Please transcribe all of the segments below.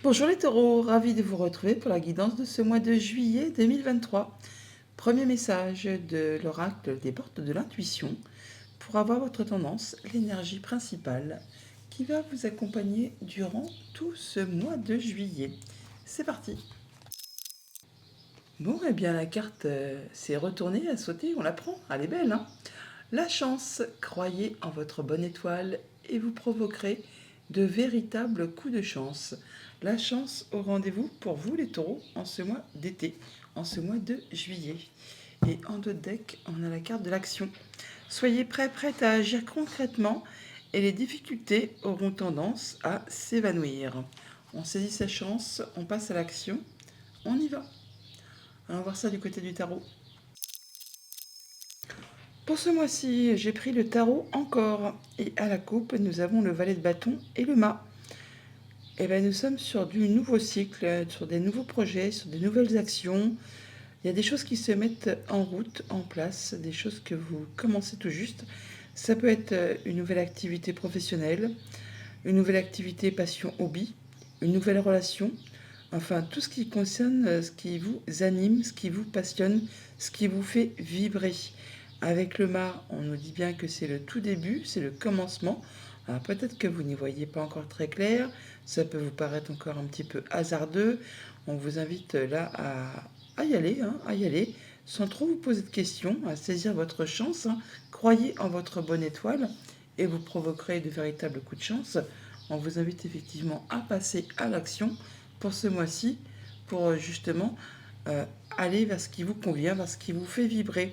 Bonjour les taureaux, ravi de vous retrouver pour la guidance de ce mois de juillet 2023. Premier message de l'oracle des portes de l'intuition pour avoir votre tendance, l'énergie principale qui va vous accompagner durant tout ce mois de juillet. C'est parti. Bon, eh bien la carte s'est retournée, à sauter, on la prend, elle est belle, hein. La chance, croyez en votre bonne étoile et vous provoquerez de véritables coups de chance. La chance au rendez-vous pour vous les taureaux en ce mois d'été, en ce mois de juillet. Et en dos de deck, on a la carte de l'action. Soyez prêts à agir concrètement et les difficultés auront tendance à s'évanouir. On saisit sa chance, on passe à l'action, on y va. On va voir ça du côté du tarot. Pour ce mois-ci, j'ai pris le tarot encore. Et à la coupe, nous avons le valet de bâton et le mât. Et bien, nous sommes sur du nouveau cycle, sur des nouveaux projets, sur des nouvelles actions. Il y a des choses qui se mettent en route, en place, des choses que vous commencez tout juste. Ça peut être une nouvelle activité professionnelle, une nouvelle activité passion hobby, une nouvelle relation. Enfin, tout ce qui concerne ce qui vous anime, ce qui vous passionne, ce qui vous fait vibrer. Avec le mât, on nous dit bien que c'est le tout début, c'est le commencement. Alors peut-être que vous n'y voyez pas encore très clair, ça peut vous paraître encore un petit peu hasardeux. On vous invite là à y aller, à y aller, sans trop vous poser de questions, à saisir votre chance. Croyez en votre bonne étoile et vous provoquerez de véritables coups de chance. On vous invite effectivement à passer à l'action pour ce mois-ci, pour justement aller vers ce qui vous convient, vers ce qui vous fait vibrer.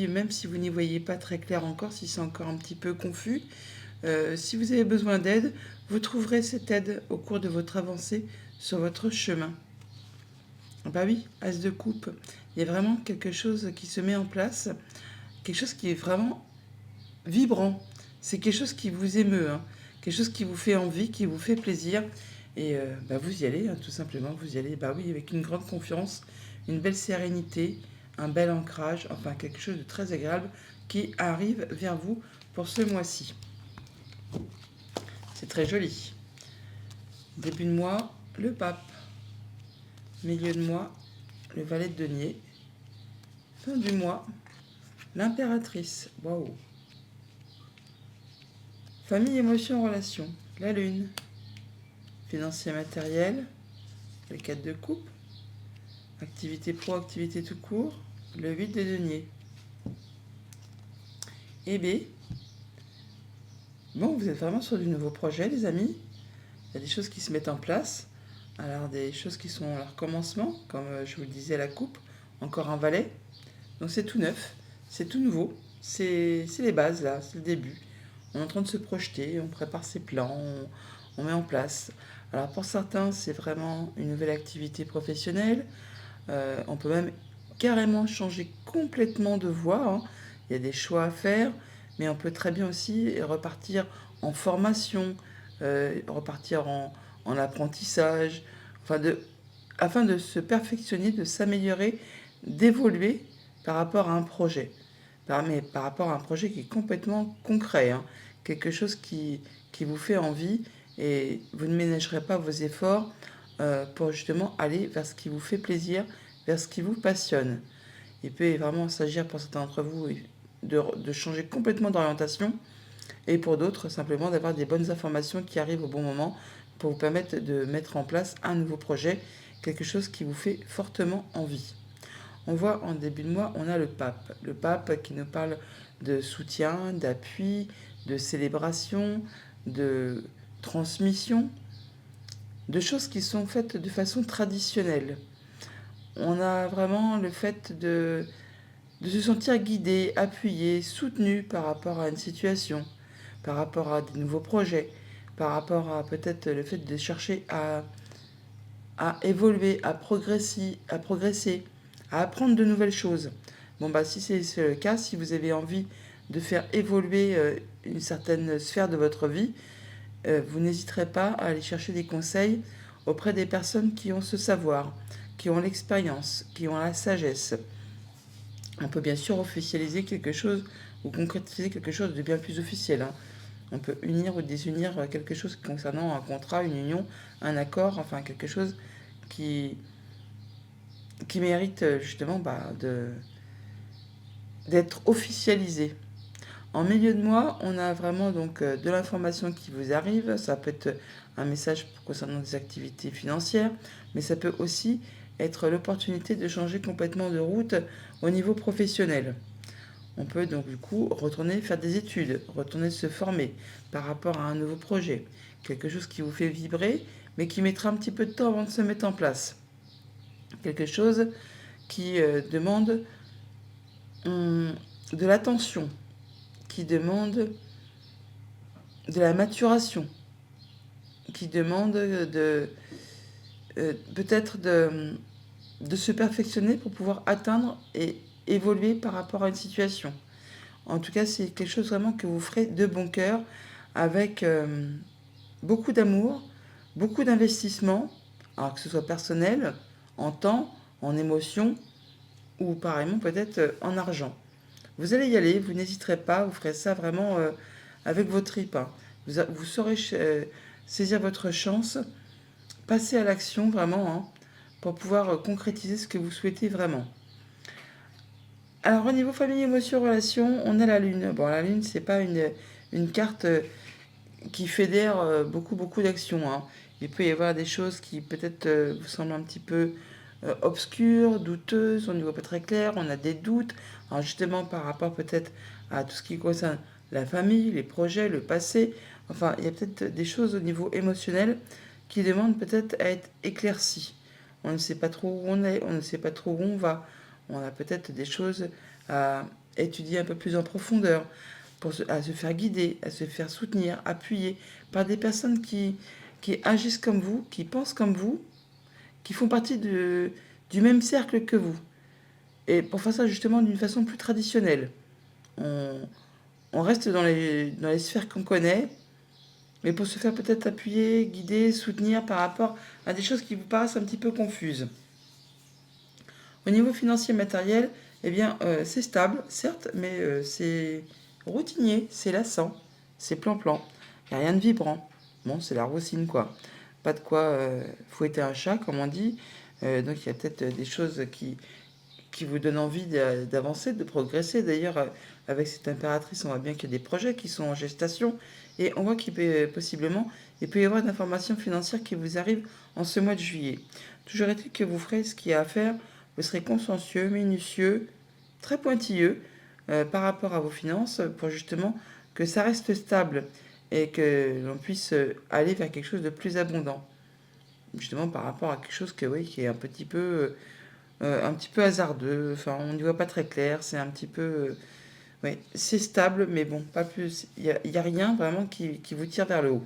Même si vous n'y voyez pas très clair encore, si c'est encore un petit peu confus, si vous avez besoin d'aide, vous trouverez cette aide au cours de votre avancée sur votre chemin. Bah oui, As de coupe, il y a vraiment quelque chose qui se met en place, quelque chose qui est vraiment vibrant. C'est quelque chose qui vous émeut, quelque chose qui vous fait envie, qui vous fait plaisir. Et vous y allez, tout simplement, vous y allez, bah oui, avec une grande confiance, une belle sérénité, un bel ancrage, enfin quelque chose de très agréable qui arrive vers vous pour ce mois-ci. C'est très joli. Début de mois, le pape. Milieu de mois, le valet de denier. Fin du mois, l'impératrice. Waouh. Famille, émotion, relation. La lune. Financier, matériel. Les 4 de coupe. Activité pro, activité tout court. Le 8 de denier. Et B. Bon, vous êtes vraiment sur du nouveau projet, les amis. Il y a des choses qui se mettent en place. Alors, des choses qui sont à leur commencement, comme je vous le disais, la coupe. Encore un valet. Donc, c'est tout neuf. C'est tout nouveau. C'est les bases, là. C'est le début. On est en train de se projeter. On prépare ses plans. On met en place. Alors, pour certains, c'est vraiment une nouvelle activité professionnelle. On peut même carrément changer complètement de voie. Il y a des choix à faire, mais on peut très bien aussi repartir en formation, repartir en apprentissage, afin de se perfectionner, de s'améliorer, d'évoluer par rapport à un projet. Mais par rapport à un projet qui est complètement concret, quelque chose qui vous fait envie et vous ne ménagerez pas vos efforts pour justement aller vers ce qui vous fait plaisir, vers ce qui vous passionne. Il peut vraiment s'agir pour certains d'entre vous de changer complètement d'orientation et pour d'autres simplement d'avoir des bonnes informations qui arrivent au bon moment pour vous permettre de mettre en place un nouveau projet, quelque chose qui vous fait fortement envie. On voit en début de mois, on a le pape. Le pape qui nous parle de soutien, d'appui, de célébration, de transmission, de choses qui sont faites de façon traditionnelle. On a vraiment le fait de se sentir guidé, appuyé, soutenu par rapport à une situation, par rapport à des nouveaux projets, par rapport à peut-être le fait de chercher à évoluer, à progresser, à apprendre de nouvelles choses. Bon, si c'est le cas, si vous avez envie de faire évoluer une certaine sphère de votre vie, vous n'hésiterez pas à aller chercher des conseils auprès des personnes qui ont ce savoir, qui ont l'expérience, qui ont la sagesse. On peut bien sûr officialiser quelque chose ou concrétiser quelque chose de bien plus officiel. On peut unir ou désunir quelque chose concernant un contrat, une union, un accord, enfin quelque chose qui, qui mérite justement d'être officialisé. En milieu de mois, on a vraiment donc de l'information qui vous arrive. Ça peut être un message concernant des activités financières, mais ça peut aussi être l'opportunité de changer complètement de route au niveau professionnel. On peut donc du coup retourner faire des études, retourner se former par rapport à un nouveau projet. Quelque chose qui vous fait vibrer, mais qui mettra un petit peu de temps avant de se mettre en place. Quelque chose qui demande de l'attention, qui demande de la maturation, qui demande peut-être de se perfectionner pour pouvoir atteindre et évoluer par rapport à une situation. En tout cas, c'est quelque chose vraiment que vous ferez de bon cœur, avec beaucoup d'amour, beaucoup d'investissement, alors que ce soit personnel, en temps, en émotion, ou pareillement peut-être en argent. Vous allez y aller, vous n'hésiterez pas, vous ferez ça vraiment avec vos tripes. Hein. Vous saurez saisir votre chance, passer à l'action vraiment, hein, pour pouvoir concrétiser ce que vous souhaitez vraiment. Alors au niveau famille, émotion, relation, on a la lune. Bon, la lune, c'est pas une carte qui fédère beaucoup d'actions. Hein. Il peut y avoir des choses qui peut-être vous semblent un petit peu obscures, douteuses, on n'y voit pas très clair, on a des doutes. Alors justement par rapport peut-être à tout ce qui concerne la famille, les projets, le passé. Enfin, il y a peut-être des choses au niveau émotionnel qui demandent peut-être à être éclaircies. On ne sait pas trop où on est, on ne sait pas trop où on va. On a peut-être des choses à étudier un peu plus en profondeur, à se faire guider, à se faire soutenir, appuyer par des personnes qui agissent comme vous, qui pensent comme vous, qui font partie du même cercle que vous. Et pour faire ça justement d'une façon plus traditionnelle. On, on reste dans les sphères qu'on connaît, mais pour se faire peut-être appuyer, guider, soutenir par rapport à des choses qui vous paraissent un petit peu confuses. Au niveau financier matériel, eh bien, c'est stable, certes, mais c'est routinier, c'est lassant, c'est plan-plan. Il n'y a rien de vibrant. Bon, c'est la routine, quoi. Pas de quoi fouetter un chat, comme on dit. Donc, il y a peut-être des choses qui vous donnent envie d'avancer, de progresser. D'ailleurs, avec cette impératrice, on voit bien qu'il y a des projets qui sont en gestation. Et on voit qu'il peut possiblement, il peut y avoir d'informations financières qui vous arrivent en ce mois de juillet. Toujours est-il que vous ferez ce qu'il y a à faire. Vous serez consciencieux, minutieux, très pointilleux par rapport à vos finances pour justement que ça reste stable et que l'on puisse aller vers quelque chose de plus abondant. Justement par rapport à quelque chose que, oui, qui est un petit peu hasardeux, enfin on n'y voit pas très clair, c'est un petit peu... oui, c'est stable, mais bon, pas plus. Il y a rien vraiment qui vous tire vers le haut.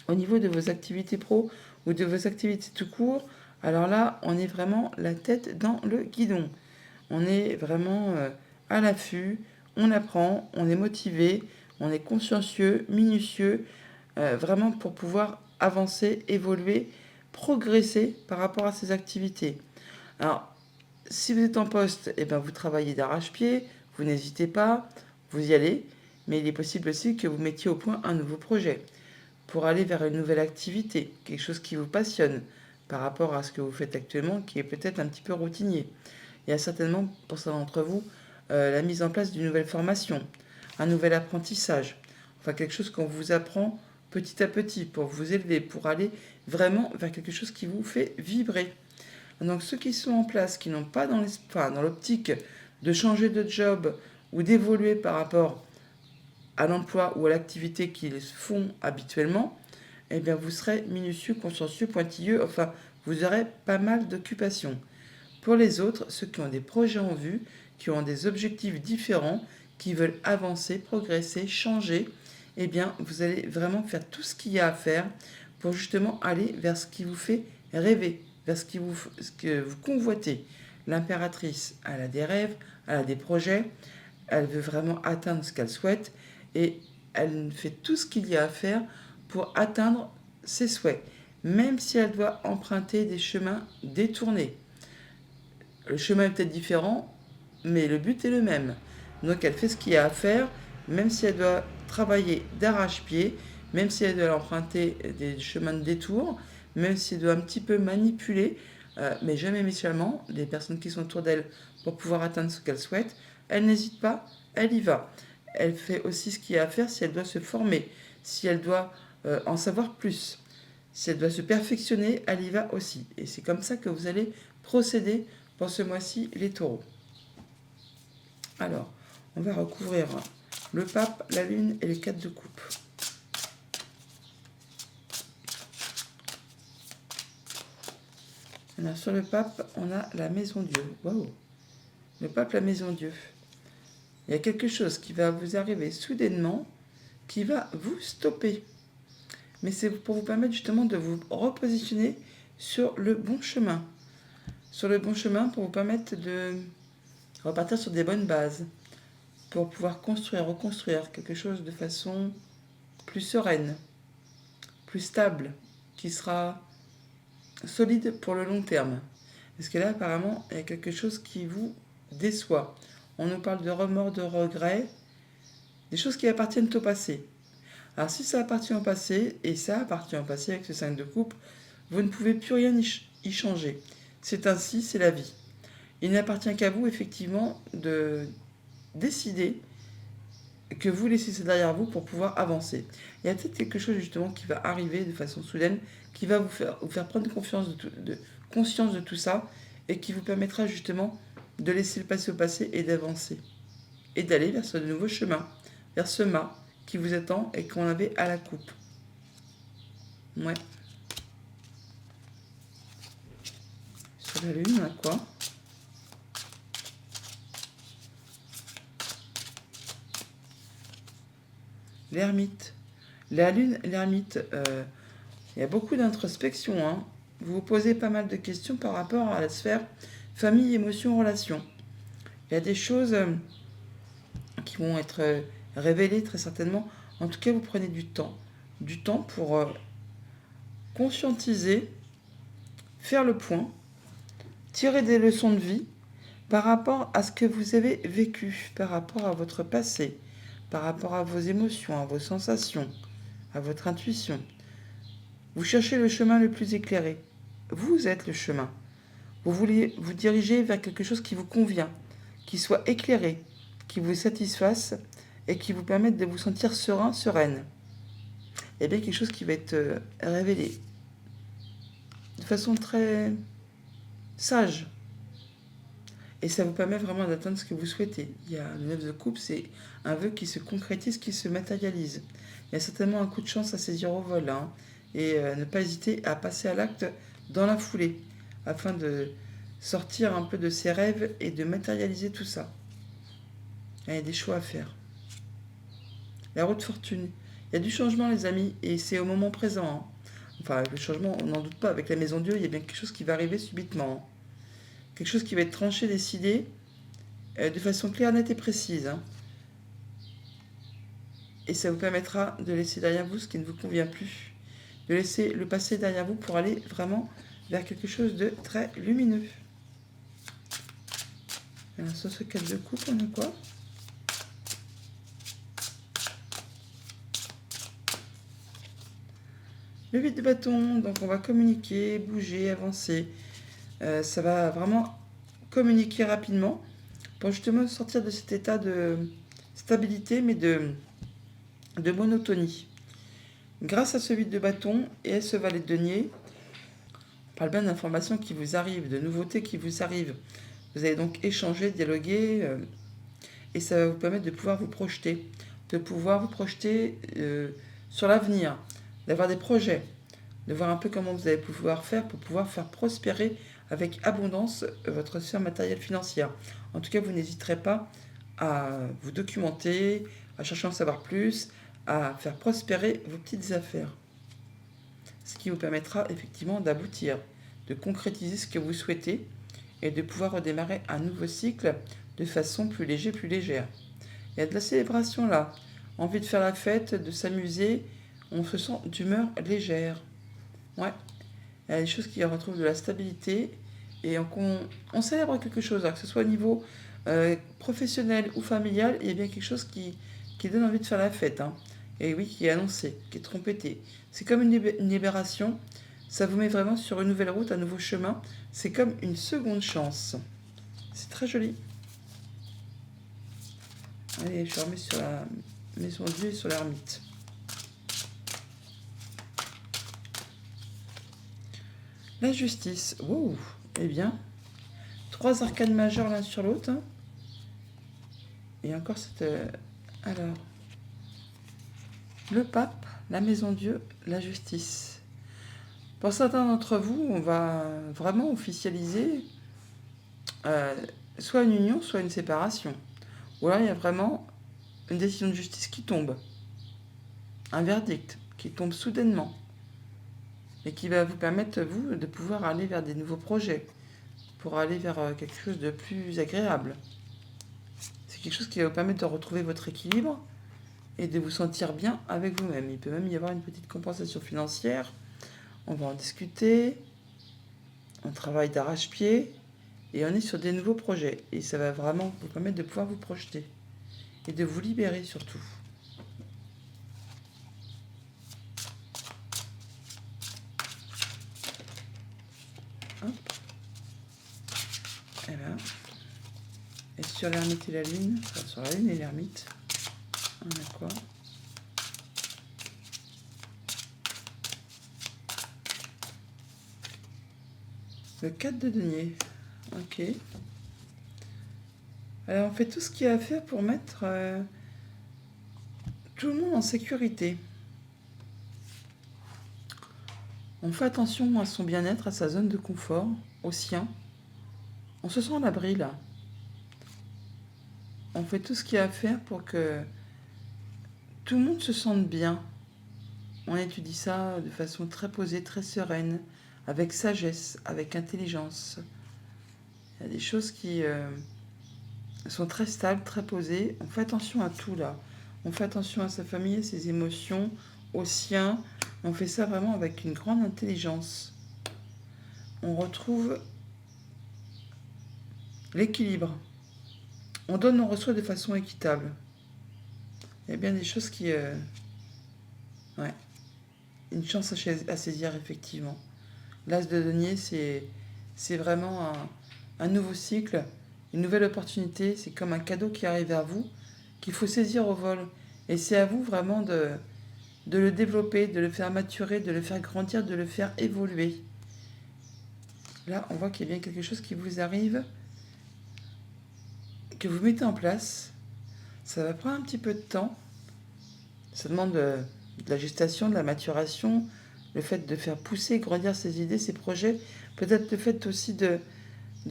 Au niveau de vos activités pro ou de vos activités tout court, alors là, on est vraiment la tête dans le guidon. On est vraiment à l'affût, on apprend, on est motivé, on est consciencieux, minutieux, vraiment pour pouvoir avancer, évoluer, progresser par rapport à ces activités. Alors, si vous êtes en poste, eh ben, vous travaillez d'arrache-pied, vous n'hésitez pas, vous y allez, mais il est possible aussi que vous mettiez au point un nouveau projet pour aller vers une nouvelle activité, quelque chose qui vous passionne par rapport à ce que vous faites actuellement, qui est peut-être un petit peu routinier. Il y a certainement, pour certains d'entre vous, la mise en place d'une nouvelle formation, un nouvel apprentissage, enfin quelque chose qu'on vous apprend petit à petit pour vous élever, pour aller vraiment vers quelque chose qui vous fait vibrer. Donc ceux qui sont en place, qui n'ont pas dans l'optique de changer de job ou d'évoluer par rapport à l'emploi ou à l'activité qu'ils font habituellement, eh bien vous serez minutieux, consciencieux, pointilleux, enfin vous aurez pas mal d'occupations. Pour les autres, ceux qui ont des projets en vue, qui ont des objectifs différents, qui veulent avancer, progresser, changer, eh bien vous allez vraiment faire tout ce qu'il y a à faire pour justement aller vers ce qui vous fait rêver, vers ce que vous convoitez. L'impératrice, elle a des rêves, elle a des projets, elle veut vraiment atteindre ce qu'elle souhaite et elle fait tout ce qu'il y a à faire pour atteindre ses souhaits, même si elle doit emprunter des chemins détournés. Le chemin est peut-être différent, mais le but est le même. Donc elle fait ce qu'il y a à faire, même si elle doit travailler d'arrache-pied, même si elle doit emprunter des chemins de détour, même si elle doit un petit peu manipuler, mais jamais méchamment, les personnes qui sont autour d'elle pour pouvoir atteindre ce qu'elle souhaite, elle n'hésite pas, elle y va. Elle fait aussi ce qu'il y a à faire si elle doit se former, si elle doit en savoir plus, si elle doit se perfectionner, elle y va aussi. Et c'est comme ça que vous allez procéder pour ce mois-ci, les taureaux. Alors, on va recouvrir le pape, la lune et les 4 de coupe. Alors, sur le pape, on a la maison Dieu. Waouh! Le pape, la maison Dieu. Il y a quelque chose qui va vous arriver soudainement, qui va vous stopper. Mais c'est pour vous permettre justement de vous repositionner sur le bon chemin. Sur le bon chemin pour vous permettre de repartir sur des bonnes bases. Pour pouvoir construire, reconstruire quelque chose de façon plus sereine, plus stable, qui sera solide pour le long terme. Parce que là, apparemment, il y a quelque chose qui vous déçoit. On nous parle de remords, de regrets, des choses qui appartiennent au passé. Alors si ça appartient au passé, et ça appartient au passé avec ce 5 de coupe, vous ne pouvez plus rien y changer. C'est ainsi, c'est la vie. Il n'appartient qu'à vous, effectivement, de décider que vous laissez ça derrière vous pour pouvoir avancer. Il y a peut-être quelque chose justement qui va arriver de façon soudaine, qui va vous faire prendre conscience de tout ça, et qui vous permettra justement de laisser le passé au passé et d'avancer. Et d'aller vers ce nouveau chemin, vers ce mât qui vous attend et qu'on avait à la coupe. Ouais. Sur la lune, on a quoi ? L'ermite. La lune, l'ermite, il y a beaucoup d'introspection. Hein. Vous vous posez pas mal de questions par rapport à la sphère famille, émotion, relation. Il y a des choses qui vont être révélées très certainement. En tout cas, vous prenez du temps. Du temps pour conscientiser, faire le point, tirer des leçons de vie par rapport à ce que vous avez vécu, par rapport à votre passé, par rapport à vos émotions, à vos sensations, à votre intuition. Vous cherchez le chemin le plus éclairé. Vous êtes le chemin. Vous voulez vous diriger vers quelque chose qui vous convient, qui soit éclairé, qui vous satisfasse et qui vous permette de vous sentir serein, sereine. Il y a bien quelque chose qui va être révélé de façon très sage. Et ça vous permet vraiment d'atteindre ce que vous souhaitez. Il y a le 9 de coupe, c'est un vœu qui se concrétise, qui se matérialise. Il y a certainement un coup de chance à saisir au vol. Hein, et ne pas hésiter à passer à l'acte dans la foulée, afin de sortir un peu de ses rêves et de matérialiser tout ça. Il y a des choix à faire. La roue de fortune. Il y a du changement, les amis, et c'est au moment présent. Hein. Enfin, avec le changement, on n'en doute pas. Avec la maison Dieu, il y a bien quelque chose qui va arriver subitement. Hein. Quelque chose qui va être tranché, décidé, de façon claire, nette et précise. Hein. Et ça vous permettra de laisser derrière vous ce qui ne vous convient plus. De laisser le passé derrière vous pour aller vraiment vers quelque chose de très lumineux. Alors, sur ce 4 de coupe, on a quoi ? Le 8 de bâton, donc on va communiquer, bouger, avancer. Ça va vraiment communiquer rapidement pour justement sortir de cet état de stabilité, mais de monotonie. Grâce à ce 8 de bâton et à ce valet de denier, on parle bien d'informations qui vous arrivent, de nouveautés qui vous arrivent. Vous allez donc échanger, dialoguer, et ça va vous permettre de pouvoir vous projeter. Sur l'avenir, d'avoir des projets, de voir un peu comment vous allez pouvoir faire pour pouvoir faire prospérer avec abondance votre sphère matérielle financière. En tout cas, vous n'hésiterez pas à vous documenter, à chercher à en savoir plus, à faire prospérer vos petites affaires. Ce qui vous permettra effectivement d'aboutir, de concrétiser ce que vous souhaitez et de pouvoir redémarrer un nouveau cycle de façon plus légère. Il y a de la célébration là, envie de faire la fête, de s'amuser, on se sent d'humeur légère. Ouais, il y a des choses qui retrouvent de la stabilité et on célèbre quelque chose, alors que ce soit au niveau professionnel ou familial, il y a bien quelque chose qui qui donne envie de faire la fête. Hein. Et oui, qui est annoncé, qui est trompetté. C'est comme une libération. Ça vous met vraiment sur une nouvelle route, un nouveau chemin. C'est comme une seconde chance. C'est très joli. Allez, je remets sur la maison de Dieu et sur l'ermite. La justice. Wow. Eh bien, 3 arcanes majeures l'un sur l'autre. Hein. Et encore cette... alors, le pape, la maison de Dieu, la justice. Pour certains d'entre vous, on va vraiment officialiser soit une union, soit une séparation. Ou alors il y a vraiment une décision de justice qui tombe. Un verdict qui tombe soudainement. Et qui va vous permettre, vous, de pouvoir aller vers des nouveaux projets. Pour aller vers quelque chose de plus agréable. C'est quelque chose qui va vous permettre de retrouver votre équilibre et de vous sentir bien avec vous-même. Il peut même y avoir une petite compensation financière. On va en discuter. On travaille d'arrache-pied. Et on est sur des nouveaux projets. Et ça va vraiment vous permettre de pouvoir vous projeter. Et de vous libérer surtout. Hop. Et là. Et sur l'ermite et la lune. Enfin, sur la lune et l'ermite. On a quoi ? Le 4 de denier. Ok. Alors on fait tout ce qu'il y a à faire pour mettre tout le monde en sécurité. On fait attention à son bien-être, à sa zone de confort, au sien. On se sent à l'abri là. On fait tout ce qu'il y a à faire pour que tout le monde se sente bien. On étudie ça de façon très posée, très sereine, avec sagesse, avec intelligence. Il y a des choses qui sont très stables, très posées. On fait attention à tout là. On fait attention à sa famille, à ses émotions, au sien. On fait ça vraiment avec une grande intelligence. On retrouve l'équilibre. On donne, on reçoit de façon équitable. Il y a bien des choses qui... ouais. Une chance à saisir, effectivement. L'as de denier, c'est vraiment un nouveau cycle, une nouvelle opportunité. C'est comme un cadeau qui arrive vers vous, qu'il faut saisir au vol. Et c'est à vous vraiment de le développer, de le faire maturer, de le faire grandir, de le faire évoluer. Là, on voit qu'il y a bien quelque chose qui vous arrive, que vous mettez en place. Ça va prendre un petit peu de temps. Ça demande de la gestation, de la maturation, le fait de faire pousser, grandir ses idées, ses projets. Peut-être le fait aussi de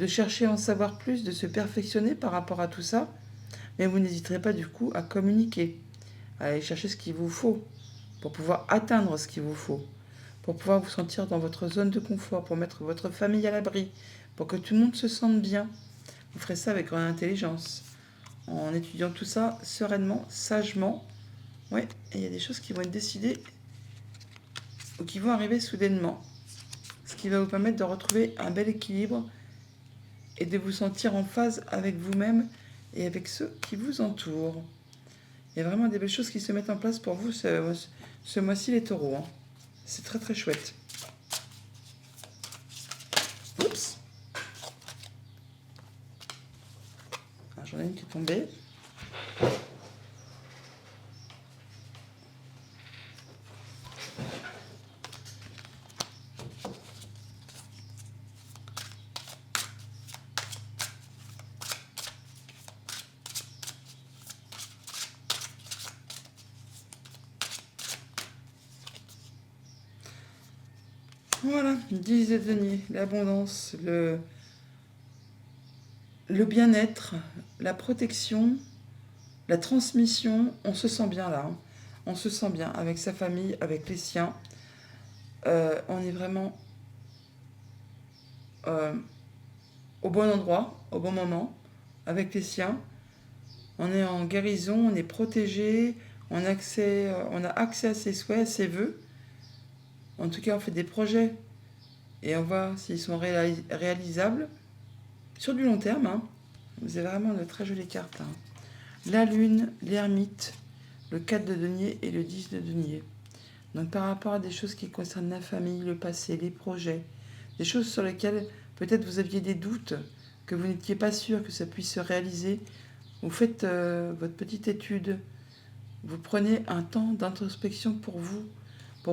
chercher à en savoir plus, de se perfectionner par rapport à tout ça. Mais vous n'hésiterez pas du coup à communiquer, à aller chercher ce qu'il vous faut pour pouvoir atteindre ce qu'il vous faut, pour pouvoir vous sentir dans votre zone de confort, pour mettre votre famille à l'abri, pour que tout le monde se sente bien. Vous ferez ça avec grande intelligence, en étudiant tout ça sereinement, sagement. Ouais, et il y a des choses qui vont être décidées ou qui vont arriver soudainement. Ce qui va vous permettre de retrouver un bel équilibre et de vous sentir en phase avec vous-même et avec ceux qui vous entourent. Il y a vraiment des belles choses qui se mettent en place pour vous ce mois-ci, les taureaux. Hein. C'est très très chouette. Oups. Ah, j'en ai une qui est tombée. Voilà, 10 de denier, l'abondance, le bien-être, la protection, la transmission. On se sent bien là. Hein. On se sent bien avec sa famille, avec les siens. On est vraiment au bon endroit, au bon moment, avec les siens. On est en guérison, on est protégé, on a accès à ses souhaits, à ses vœux. En tout cas, on fait des projets et on voit s'ils sont réalisables sur du long terme. Hein. Vous avez vraiment de très jolies cartes. Hein. La lune, l'ermite, le 4 de denier et le 10 de denier. Donc par rapport à des choses qui concernent la famille, le passé, les projets, des choses sur lesquelles peut-être vous aviez des doutes, que vous n'étiez pas sûr que ça puisse se réaliser, vous faites votre petite étude, vous prenez un temps d'introspection pour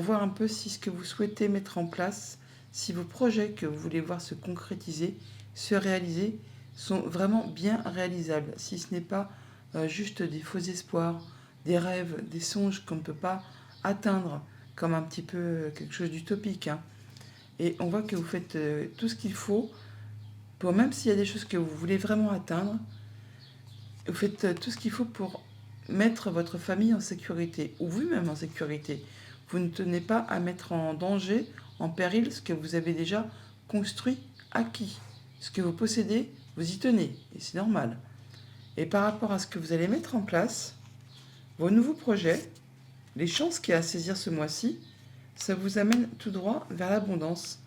voir un peu si ce que vous souhaitez mettre en place, si vos projets que vous voulez voir se concrétiser, se réaliser, sont vraiment bien réalisables, si ce n'est pas juste des faux espoirs, des rêves, des songes qu'on ne peut pas atteindre, comme un petit peu quelque chose d'utopique. Hein. Et on voit que vous faites tout ce qu'il faut pour, même s'il y a des choses que vous voulez vraiment atteindre, vous faites tout ce qu'il faut pour mettre votre famille en sécurité, ou vous-même en sécurité. Vous ne tenez pas à mettre en danger, en péril, ce que vous avez déjà construit, acquis. Ce que vous possédez, vous y tenez, et c'est normal. Et par rapport à ce que vous allez mettre en place, vos nouveaux projets, les chances qu'il y a à saisir ce mois-ci, ça vous amène tout droit vers l'abondance,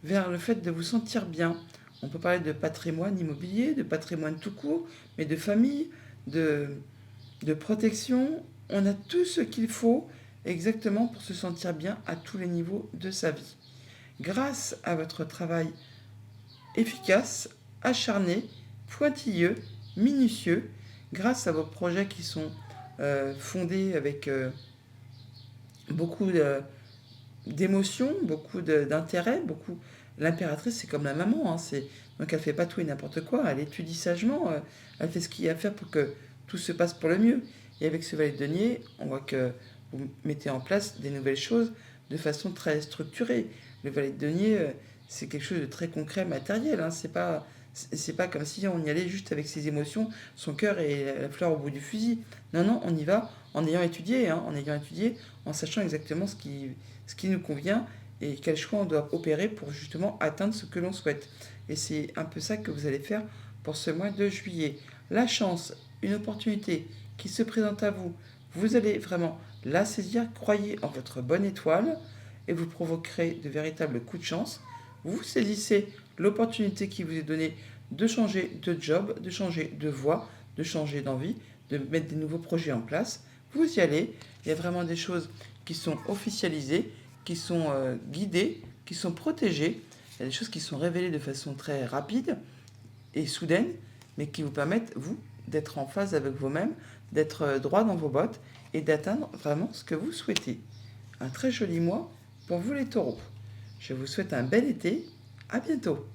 vers le fait de vous sentir bien. On peut parler de patrimoine immobilier, de patrimoine tout court, mais de famille, de protection. On a tout ce qu'il faut exactement pour se sentir bien à tous les niveaux de sa vie. Grâce à votre travail efficace, acharné, pointilleux, minutieux, grâce à vos projets qui sont fondés avec beaucoup d'émotions, beaucoup d'intérêt, beaucoup. L'impératrice, c'est comme la maman, hein, donc elle fait pas tout et n'importe quoi, elle étudie sagement, elle fait ce qu'il y a à faire pour que tout se passe pour le mieux. Et avec ce valet de denier, on voit que vous mettez en place des nouvelles choses de façon très structurée. Le valet de denier, c'est quelque chose de très concret, matériel. Hein. C'est pas comme si on y allait juste avec ses émotions, son cœur et la fleur au bout du fusil. Non, non, on y va en ayant étudié, en sachant exactement ce qui nous convient et quel choix on doit opérer pour justement atteindre ce que l'on souhaite. Et c'est un peu ça que vous allez faire pour ce mois de juillet. La chance, une opportunité qui se présente à vous, vous allez vraiment la saisir, croyez en votre bonne étoile et vous provoquerez de véritables coups de chance. Vous saisissez l'opportunité qui vous est donnée de changer de job, de changer de voie, de changer d'envie, de mettre des nouveaux projets en place. Vous y allez, il y a vraiment des choses qui sont officialisées, qui sont guidées, qui sont protégées. Il y a des choses qui sont révélées de façon très rapide et soudaine, mais qui vous permettent, vous, d'être en phase avec vous-même, d'être droit dans vos bottes et d'atteindre vraiment ce que vous souhaitez. Un très joli mois pour vous les taureaux. Je vous souhaite un bel été. À bientôt.